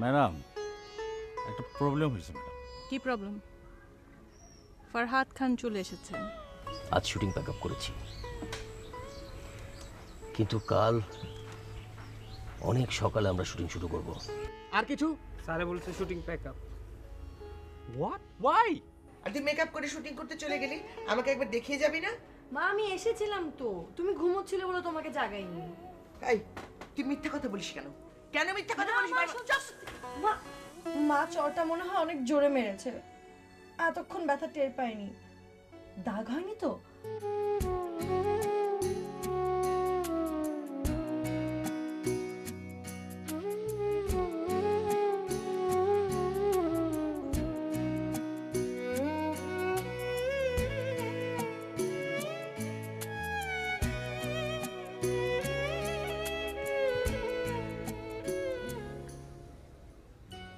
Madam একটা problem হয়েছে madam. কি প্রবলেম? ফরহাদ খান চলে এসেছেন। আজ শুটিং প্যাক আপ করেছি, কিন্তু কাল অনেক সকালে আমরা শুটিং শুরু করব। আর কিছু? স্যারে বলছে shooting pack up. What? Why? আর তুই মেকআপ করে শুটিং করতে চলে গেলি, আমাকে একবার দেখিয়ে যাবি না? মা আমি এসেছিলাম তো, তুমি ঘুমোচ্ছিলে বলে তোমাকে জাগাইনি। এই তুই মিথ্যা কথা বলিস কেন? কেন মিথ্যা কথা বলিস? মা মা চরটা মনে হয় অনেক জোরে মেরেছে, এতক্ষণ ব্যথা টের পাইনি। দাগ হয়নি তো?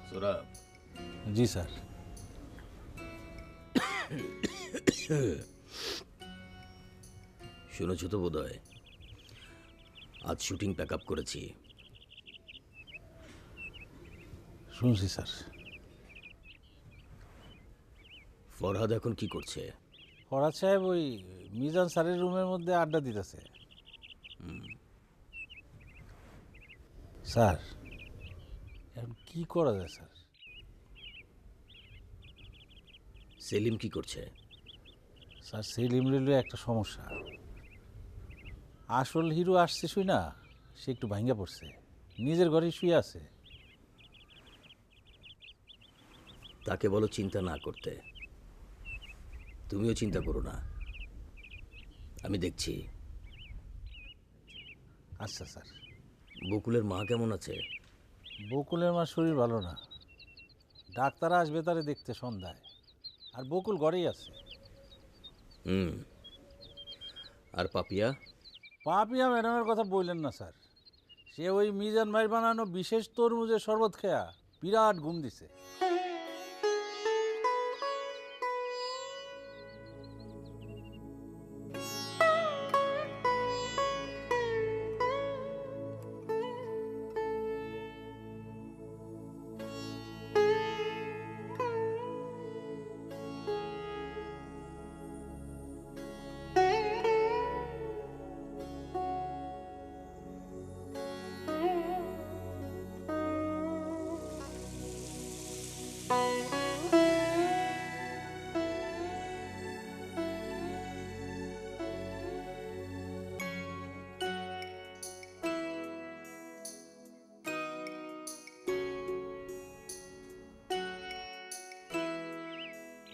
সোহরাব, জি স্যার। শুনেছ তো বোধহয় আজ শুটিং প্যাক আপ করেছি। শুনছি স্যার। ফরহাদ এখন কি করছে? ফরহাদ সাহেব ওই মিজান স্যারের রুমের মধ্যে আড্ডা দিতেছে। স্যার এখন কি করা যায় স্যার? সেলিম কি করছে? স্যার সেলিম রেলওয়ে একটা সমস্যা। আসল হিরো আসছে শুই না, সে একটু ভাঙ্গা পড়ছে, নিজের ঘরেই শুয়ে আছে। তাকে বলো চিন্তা না করতে। তুমিও চিন্তা করো না, আমি দেখছি। আচ্ছা স্যার। বকুলের মা কেমন আছে? বকুলের মার শরীর ভালো না, ডাক্তার আসবে তারে দেখতে সন্ধ্যায়, আর বকুল ঘরেই আছে। আর পাপিয়া? পাপিয়া ম্যাডামের কথা বললেন না স্যার, সে ওই মিজান ভাইয়ের বানানো বিশেষ তরমুজের শরবত খেয়া বিরাট ঘুম দিছে।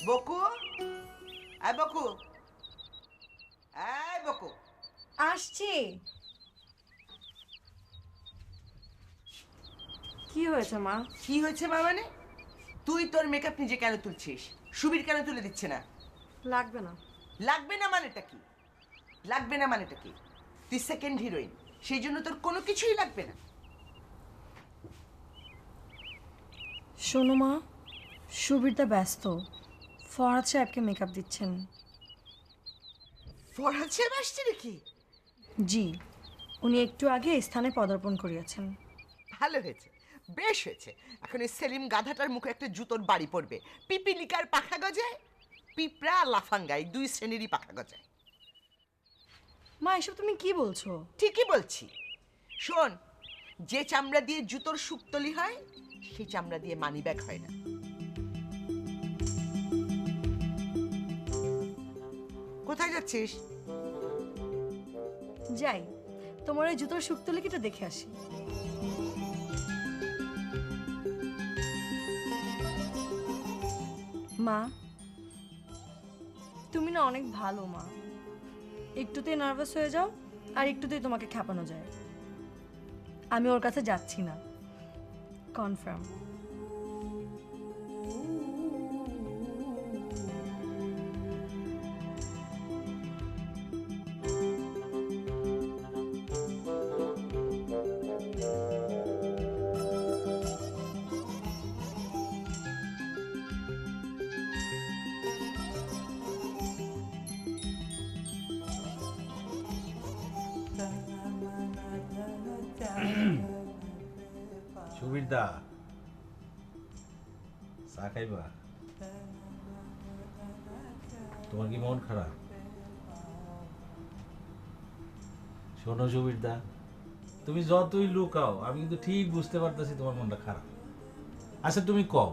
বকু, এই বকু, এই বকু। আসছি। কি হয়েছে মা? কি হয়েছে মা মানে? তুই তোর মেকআপ নিজে কেন তুলছিস? সুবীর কেন তুলে দিচ্ছে না? লাগবে না। লাগবে না মানেটা কি? লাগবে না মানেটা কি? তুই সেকেন্ড হিরোইন, সেই জন্য তোর কোনো কিছুই লাগবে না। শোনো মা, সুবীরদা ব্যস্ত, ফরহাদ সাহেবকে মেকআপ দিচ্ছেন। ফরহাদ সাহেব আসছে নাকি? জি, উনি একটু আগে এই স্থানে পদার্পণ করিয়াছেন। ভালো হয়েছে, বেশ হয়েছে। এখন এই সেলিম গাধাটার মুখে একটা জুতোর বাড়ি পড়বে। পিপিলিকার পাখা গজায়, পিঁপড়া আর লাফাঙ্গা এই দুই শ্রেণীরই পাখা গজায়। মা এসব তুমি কি বলছো? ঠিকই বলছি। শোন, যে চামড়া দিয়ে জুতোর সুক্তলি হয়, সেই চামড়া দিয়ে মানি ব্যাগ হয় না। কোথায় যাচ্ছিস? যাই, তোমার ওই জুতোর শুক্তলিকিটা দেখে আসি। মা, তুমি না অনেক ভালো মা। একটুতেই নার্ভাস হয়ে যাও আর একটুতেই তোমাকে খেপানো যায়। আমি ওর কাছে যাচ্ছি না, কনফার্ম। সুবীরদা, চা খাইবা? তোমার কি মন খারাপ? শোনো সুবিরদা, তুমি যতই লুকাও আমি কিন্তু ঠিক বুঝতে পারতেছি তোমার মনটা খারাপ। আচ্ছা তুমি কও,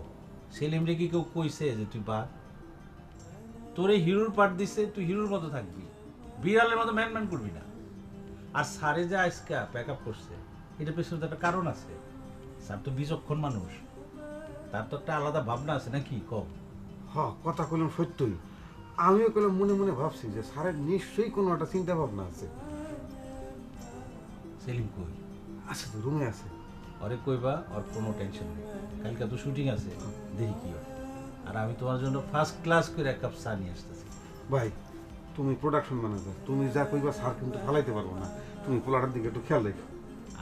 সেলিম রে কি কেউ কইছে যে তুই পার? তোরে হিরোর পার্ট দিছে, তুই হিরোর মতো থাকবি, বিড়ালের মতো ম্যান করবি না। আর স্যারে যে আজকা প্যাক আপ করছে, এটা পেছনে তো একটা কারণ আছে। স্যার তো বিচক্ষণ মানুষ, তার তো একটা আলাদা ভাবনা আছে নাকি? কম কথা কইলাম সত্যই। আমিও কইলাম মনে মনে ভাবছি যে স্যারের নিশ্চয়ই কোনো একটা চিন্তা ভাবনা আছে। সেলিম কই? আচ্ছা, তো রুমে আছে। ওরে কইবা ওর কোনো টেনশন নেই, কালকে তো শুটিং আছে, দেখি কি হয়। আর আমি তোমার জন্য ফার্স্ট ক্লাস করে এক কাপ চা নিয়ে আসতেছি। ভাই, তুমি প্রোডাকশন ম্যানেজার, তুমি যা কইবা স্যার কিন্তু ফালাইতে পারবো না। তুমি পোলাটার দিকে একটু খেয়াল রেখো।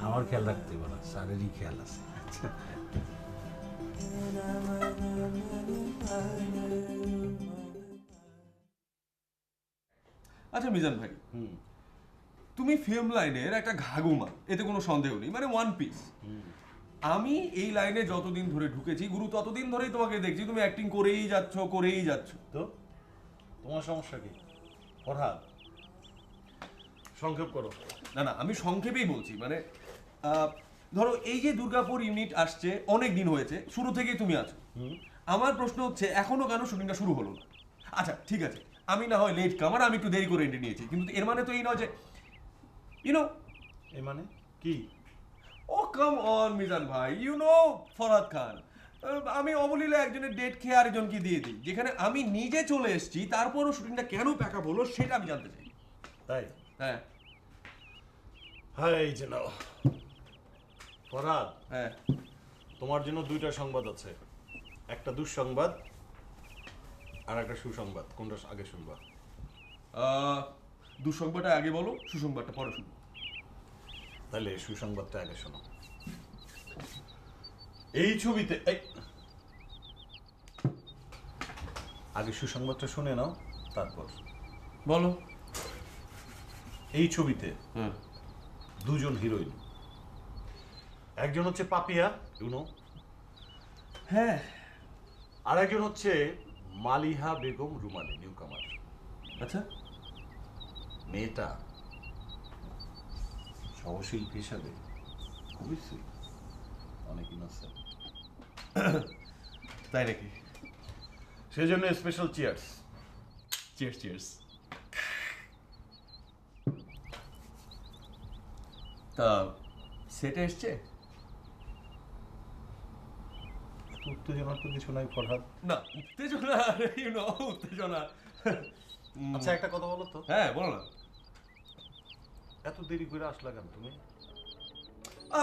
আমার খেয়াল রাখতে পারো, স্যারেরই খেয়াল আছে। আচ্ছা, আচ্ছা মিজান ভাই, তুমি ফিল্ম লাইনের একটা ঘাগুমা, এতে কোনো সন্দেহ নেই, মানে ওয়ান পিস। আমি এই লাইনে যতদিন ধরে ঢুকেছি গুরু, ততদিন ধরেই তোমাকে দেখছি তুমি অ্যাক্টিং করেই যাচ্ছ। তো তোমার সমস্যা কি ফরহাদ? সংক্ষেপ করো। না, আমি সংক্ষেপেই বলছি। মানে ধরো এই যে দুর্গাপুর ইউনিট আসছে, অনেক দিন হয়েছে, শুরু থেকেই তুমি আছো। আমার প্রশ্ন হচ্ছে এখনো কেন শুটিংটা শুরু হলো না? আচ্ছা ঠিক আছে, আমি না হয় লেট কামার, আমি একটু দেরি করে এন্ট্রি নিয়েছি, কিন্তু এর মানে তো এই নয় যে এই মানে কি? ও কাম অন মিজান ভাই, ফরহাদ খান। আমি অবলীলা একজনের ডেট খেয়ে আরেকজনকে দিয়ে দিই, যেখানে আমি নিজে চলে এসেছি, তারপরও শুটিংটা কেন প্যাক আপ হলো সেটা আমি জানতে চাই। তাই? হ্যাঁ হাই যে নাও ফরহাদ, হ্যাঁ, তোমার জন্য দুইটা সংবাদ আছে, একটা দুঃসংবাদ আর একটা সুসংবাদ। কোনটা আগে শুনবা? দুঃসংবাদটা আগে বলো, সুসংবাদটা পরে শুনবো। তাহলে সুসংবাদটা আগে শোনো। এই ছবিতে আগে সুসংবাদটা শুনে নাও, তারপর বলো। এই ছবিতে হ্যাঁ, দুজন হিরোইন, একজন হচ্ছে পাপিয়া ইউনো, হ্যাঁ, আর একজন হচ্ছে মালিহা বেগম রুমালি, নিউকামার। আচ্ছা, মেয়েটা সহশিল্পী হিসাবে খুবই সুইট, অনেক ইনোসেন্ট। তাই নাকি? সেই জন্য স্পেশাল চিয়ার্স। চিয়ার্স। তা সেটে এসছে? উত্তেজনার তো কিছু নাই ফরহাদ। না, উত্তেজনা, উত্তেজনা। আচ্ছা একটা কথা বলো তো। হ্যাঁ বলো না। এত দেরি করে আসলা কেন তুমি?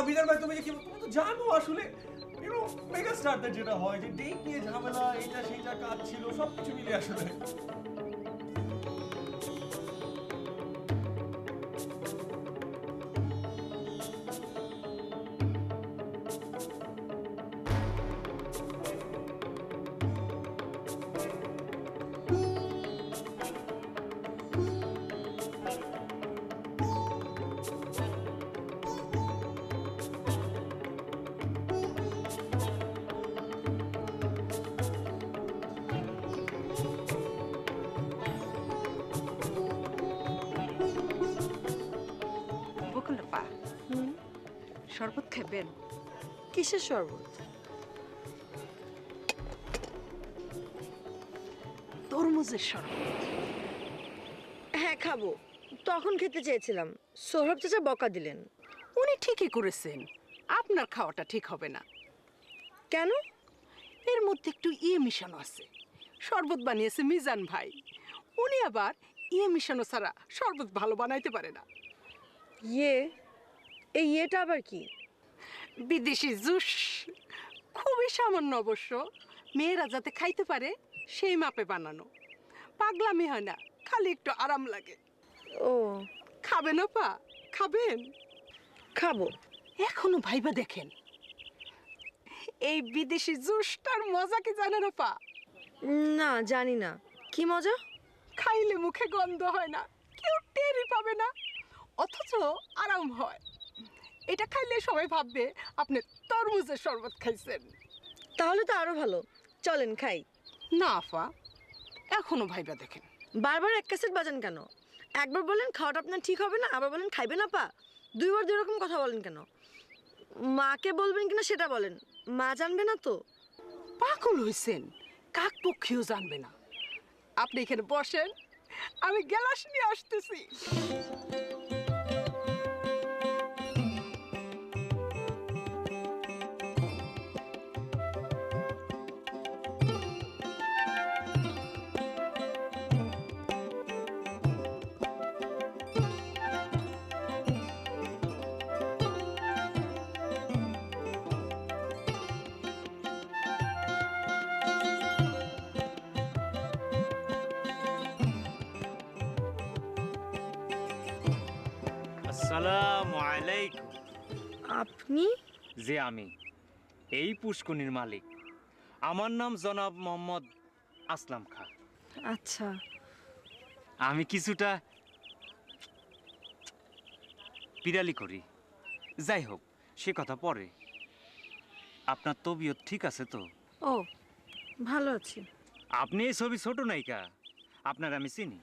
বিদার ভাই, তুমি তো জানো আসলে মেগা স্টারদের যেটা হয় যে ডেট নিয়ে ঝামেলা, এটা সেইটা কাজ ছিল, সবকিছু মিলে আসলে। বকুলপা, শরবত খাবেন? কিসের শরবত? তরমুজের শরবত। হ্যাঁ খাবো, তখন খেতে চেয়েছিলাম, সৌরভ চাচা বকা দিলেন। উনি ঠিকই করেছেন, আপনার খাওয়াটা ঠিক হবে না। কেন? এর মধ্যে একটু মিশানো আছে। শরবত বানিয়েছে মিজান ভাই, উনি আবার মিশানো ছাড়া শরবত ভালো বানাইতে পারে না। এই ইয়েটা আবার কি? বিদেশি জুস, খুবই সামান্য অবশ্য, মেয়েরা যাতে খাইতে পারে সেই মাপে বানানো। পাগলামি হয় না, খালি একটু আরাম লাগে। ও, খাবেন আপা? খাবেন? খাবো। এখনো ভাইবা দেখেন, এই বিদেশি জুসটার মজা কি জানেন আপা? না, জানি না। কি মজা? খাইলে মুখে গন্ধ হয় না, কেউ টেরই পাবে না, অথচ আরাম হয়। এটা খাইলে সবাই ভাববে আপনি তরমুজের শরবত খাইছেন। তাহলে তো আরো ভালো। চলেন খাই। না আফা, এখনো ভাইবা দেখেন। বারবার এক ক্যাসেট বাজান কেন? একবার বলেন খাওয়াটা আপনার ঠিক হবে না, আবার বলেন খাইবেন আপা। দুইবার দুই রকম কথা বলেন কেন? মাকে বলবেন কিনা সেটা বলেন। মা জানবে না তো? পাগল হয়েছেন, কাক পক্ষীও জানবে না। আপনি এখানে বসেন, আমি গ্লাস নিয়ে আসতেছি। আসসালামু আলাইকুম। আপনি? যে আমি এই পুষ্কনির মালিক। আমার নাম জনাব মোহাম্মদ আসলাম খাঁ। আচ্ছা। আমি কিছুটা পিরালি করি। যাই হোক, সে কথা পরে। আপনার তবিয়ত ঠিক আছে তো? ও, ভালো আছি। আপনি এই ছবি ছোট নায়িকা, আপনার আমি চিনি।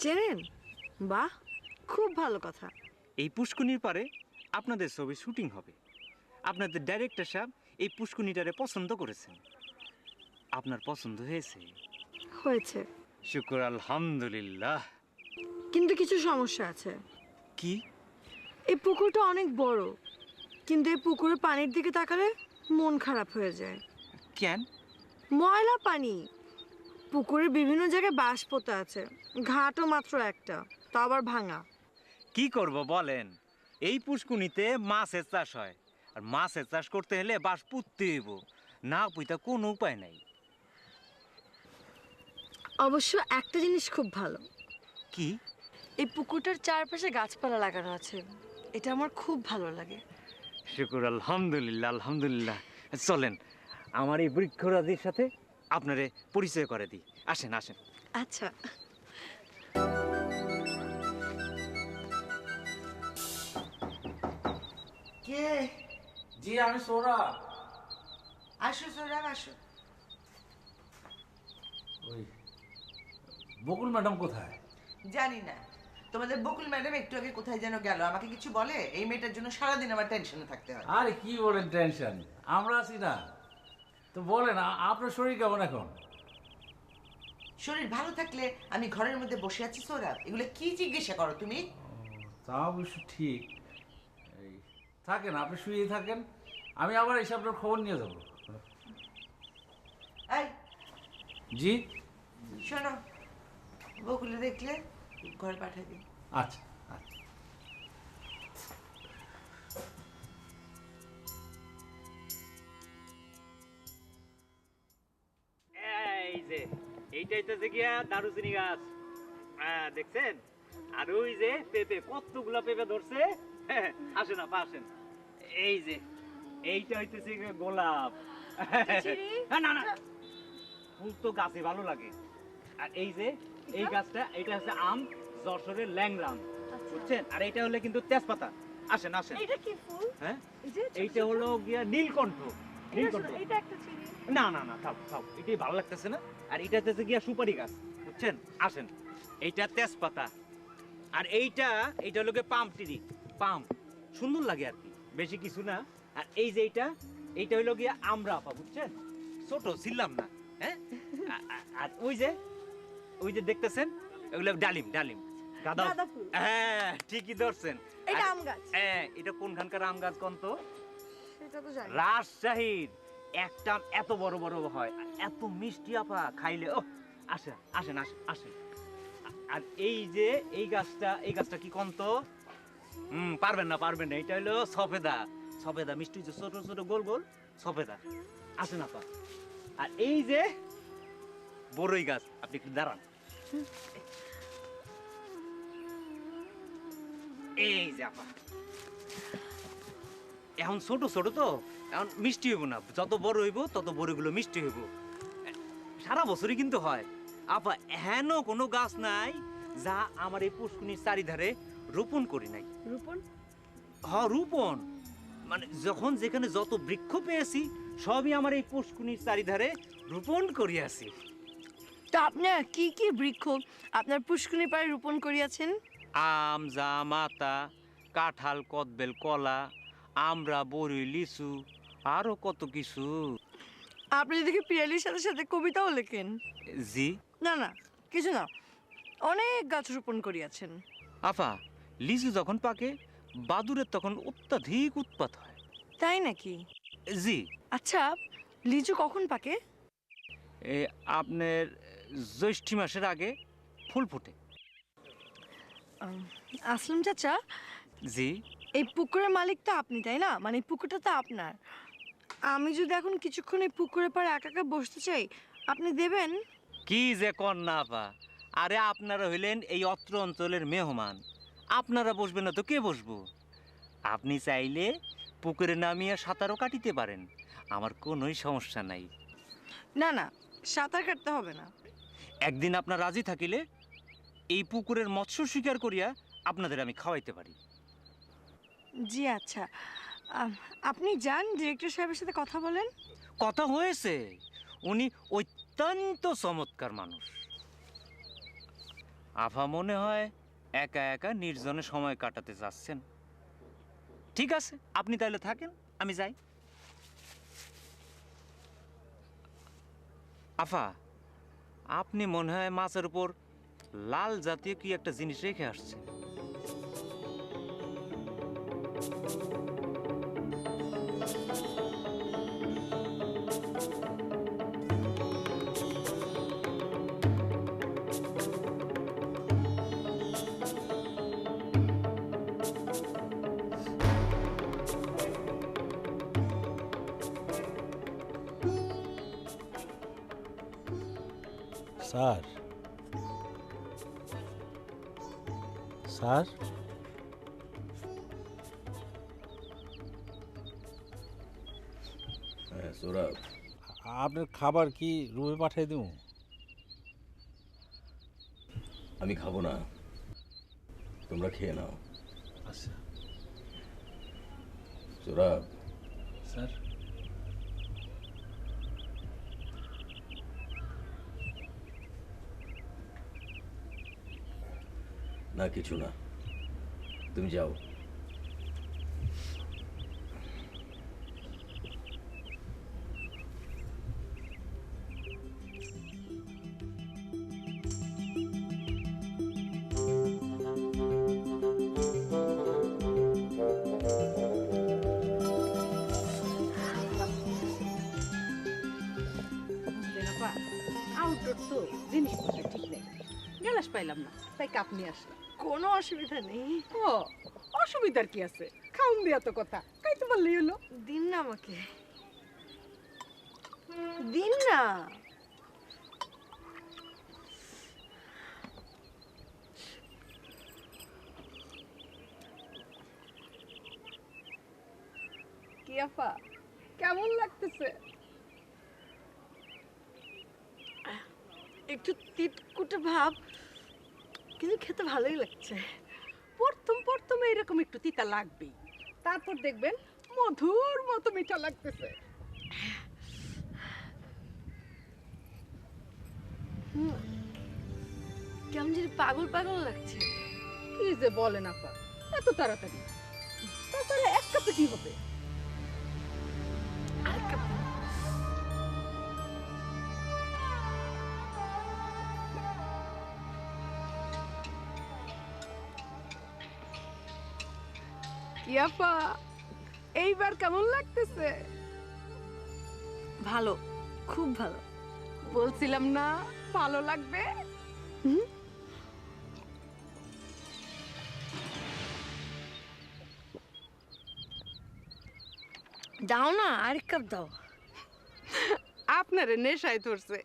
চেনেন? বাহ, খুব ভালো কথা। এই পুষ্কনির পারে আপনাদের ছবি শুটিং হবে। আপনাদের ডাইরেক্টর সাহেব এই পুষ্কনিটারে পছন্দ করেছেন। আপনার পছন্দ হয়েছে? হয়েছে। শুকর আলহামদুলিল্লাহ। কিন্তু কিছু সমস্যা আছে। কি? এই পুকুরটা অনেক বড়, কিন্তু এই পুকুরের পানির দিকে তাকালে মন খারাপ হয়ে যায়। কেন? ময়লা পানি। পুকুরের বিভিন্ন জায়গায় বাঁশ পোতা আছে, ঘাটও মাত্র একটা, তা আবার ভাঙা। কি করব বলেন, এই পুষ্কুনিতে মাছের চাষ হয়, আর মাছের চাষ করতে হলে বাঁশ পুঁততে হইব, না পুঁতা কোনো উপায় নাই। অবশ্য একটা জিনিস খুব ভালো। কি? এই পুকুরটার চারপাশে গাছপালা লাগানো আছে, এটা আমার খুব ভালো লাগে। শুকর আলহামদুলিল্লাহ, আলহামদুলিল্লাহ। চলেন, আমার এই বৃক্ষরাজির সাথে আপনারে পরিচয় করে দিই। আসেন আসেন। আচ্ছা। কে? জি, আমি সৌরভ। আসো সোরাব, আসো। ওই বকুল ম্যাডাম কোথায়? জানি না, তোমাদের বকুল ম্যাডাম একটু আগে কোথায় যেন গেল, আমাকে কিছু বলে? এই মেয়েটার জন্য সারাদিন আমার টেনশনে থাকতে হয়। আরে কি বলেন টেনশন, আমরা আছি না তো। বলেন আপনার শরীর কেমন এখন? শরীর ভালো থাকলে আমি ঘরের মধ্যে বসে আছি সোরাব, এগুলো কি জিজ্ঞাসা করো তুমি? তা অবশ্য ঠিক। এই থাকেন, আপনি শুয়ে থাকেন, আমি আবার এসে আপনার খবর নিয়ে যাব। এই জি, শোনো, বকুলে দেখলে ঘর পাঠিয়ে দিই। আচ্ছা আচ্ছা। এই যে এইটাই তো গিয়া দারুচিনি গাছ, দেখছেন? আর ওই যে পেঁপে, কতগুলা পেঁপে ধরছে। আসেন আপা, আসেন। এই যে এইটা হইতেছে গোলাপ। না না, ফুল তো গাছে ভালো লাগে। আর এই যে এই গাছটা, এটা হচ্ছে আম, যশোরের ল্যাংরাম, বুঝছেন? আর এটা হলে কিন্তু তেজপাতা। আসেন আসেন। এটা কি ফুল? হ্যাঁ, এইটা হলো গিয়া নীলকণ্ঠ। নীলকণ্ঠ। এটা একটা চিনি। না না না, থাক থাক, এটাই ভালো লাগতেছে না। আর এটা হচ্ছে গিয়া সুপারি গাছ, বুঝছেন? আসেন। এইটা তেজপাতা, আর এইটা হলো গিয়ে পাম টিরি, পাম। সুন্দর লাগে আর কি, বেশি কিছু না। আর এই যে এইটা হলো গিয়া আমরা আপা, বুঝছেন? ছোট ছিলাম না, হ্যাঁ। আর ওই যে দেখতেছেন, ওগুলো ডালিম, ডালিম, গাঁদা। হ্যাঁ, ঠিকই ধরছেন। এটা আম গাছ। হ্যাঁ, এটা কোনখানকার আম গাছ কোন তো? সেটা তো জানি। রাজশাহীর। একটা আম এত বড় বড় হয়, আর এত মিষ্টি আপা, খাইলে ও। আসেন আসেন আসেন আসেন। আর এই যে এই গাছটা কি কোন তো? পারবেন না, এটা হলো সফেদা। সফেদা মিষ্টি, যে ছোট ছোট গোল গোল সফেদা। আসেন আপা। আর এই যে বড়ই গাছ, আপনি একটু দাঁড়ান। এই যে আপা, এখন ছোট ছোট তো, এখন মিষ্টি হইব না। যত বড় হইব তত বড়গুলো মিষ্টি হইব। সারা বছরই কিন্তু হয় আপা। হেন কোনো গাছ নাই যা আমার এই পুষ্কনির চারিধারে রোপণ করি নাই। রোপণ? হ্যাঁ, রোপণ মানে যখন যেখানে যত বৃক্ষ পেয়েছি সবই আমার এই পুষ্কুনির চারিধারে রোপণ করিয়াছি। তা আপনার কি কি বৃক্ষ আপনার পুষ্কুনি পাড়ে রোপণ করিয়াছেন? আম, জাম, আতা, কাঁঠাল, কদবেল, কলা, আমড়া, বড়ই, লিচু, আরো কত কিছু। আপনি দেখি পিয়ালির সাথে সাথে কবিতাও লেখেন। জি। না না, কিছু না, অনেক গাছ রোপণ করিয়াছেন। আফা, লিচু যখন পাকে বাদুরের তখন অত্যাধিক উৎপাত হয়। তাই নাকি? জি। আচ্ছা, লিচু কখন পাকে? আপনার জ্যৈষ্ঠ মাসের আগে ফুল ফোটে। আসলাম চাচা। জি। এই পুকুরের মালিক তো আপনি, তাই না? মানে এই পুকুরটা তো আপনার। আমি যদি এখন কিছুক্ষণ এই পুকুরের পাড়ে একা একা বসতে চাই, আপনি দেবেন? কি যে কন্যা আপা, আরে আপনারা হইলেন এই অত্র অঞ্চলের মেহমান, আপনারা বসবেন না তো কে বসবো? আপনি চাইলে পুকুরে নামিয়ে সাঁতারও কাটিতে পারেন, আমার কোনোই সমস্যা নাই। না না, সাঁতার কাটতে হবে না। একদিন আপনার রাজি থাকিলে এই পুকুরের মৎস্য শিকার করিয়া আপনাদের আমি খাওয়াইতে পারি। জি আচ্ছা, আপনি যান, ডিরেক্টর সাহেবের সাথে কথা বলেন। কথা হয়েছে, উনি অত্যন্ত চমৎকার মানুষ। আফা মনে হয় একা একা নির্জনে সময় কাটাতে যাচ্ছেন। ঠিক আছে, আপনি তাহলে থাকেন, আমি যাই। আফা, আপনি মনে হয় মাছের উপর লাল জাতীয় কি একটা জিনিস রেখে আসছে। স্যার, স্যার, হ্যাঁ সৌরভ, আপনার খাবার কি রুমে পাঠিয়ে দেবো? আমি খাবো না, তোমরা খেয়ে নাও। আচ্ছা। সৌরভ। স্যার, না কিছু না, তুমি যাও। আউটডোর তো জিনিসপত্র ঠিক নেই, গ্যালাস পাইলাম না, তাই কাপ নিয়ে আসলাম। কোনো অসুবিধা নেই। ও, অসুবিধার কি আছে? খাউন দিয়া তো কথা, খাইতে পারলেই হলো। দিন না আমাকে, দিন না। কি আপা, কেমন লাগতেছে? একটু তিতকুটে ভাব, কিন্তু খেতে ভালোই লাগছে। প্রথম প্রথমে এরকম একটু তিতা লাগবেই, তারপর দেখবেন মধুর মতো মিঠা লাগতেছে। কেমন যদি পাগল পাগল লাগছে। কি যে বলেন আপা, এত তাড়াতাড়ি? তাছাড়া এক কাপে কি হবে? আরেক কাপ দিন। কি আপা, এইবার কেমন লাগতেছে? ভালো, খুব ভালো। বলছিলাম না ভালো লাগবে? দাও না, আরেক কাপ দাও। আপনারে নেশায় ধরছে।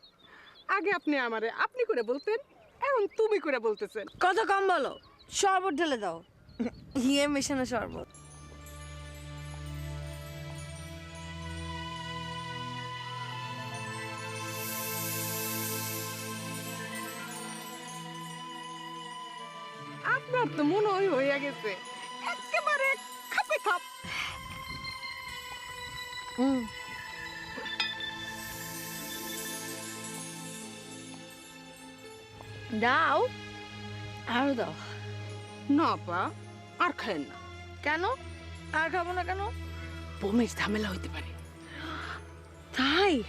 আগে আপনি আমারে আপনি করে বলতেন, এখন তুমি করে বলতেছেন। কত কম বলো, শরবত ঢেলে দাও, হিয়ে মেশানো শরবত। আপনার তো মনে হয় হইয়া গেছে একেবারে খাপে খাপ। দাও আরো দাও। না আপা, আর খায়েন না। কেন? আর খাবো না কেন? বমির ঝামেলা হইতে পারে। তাই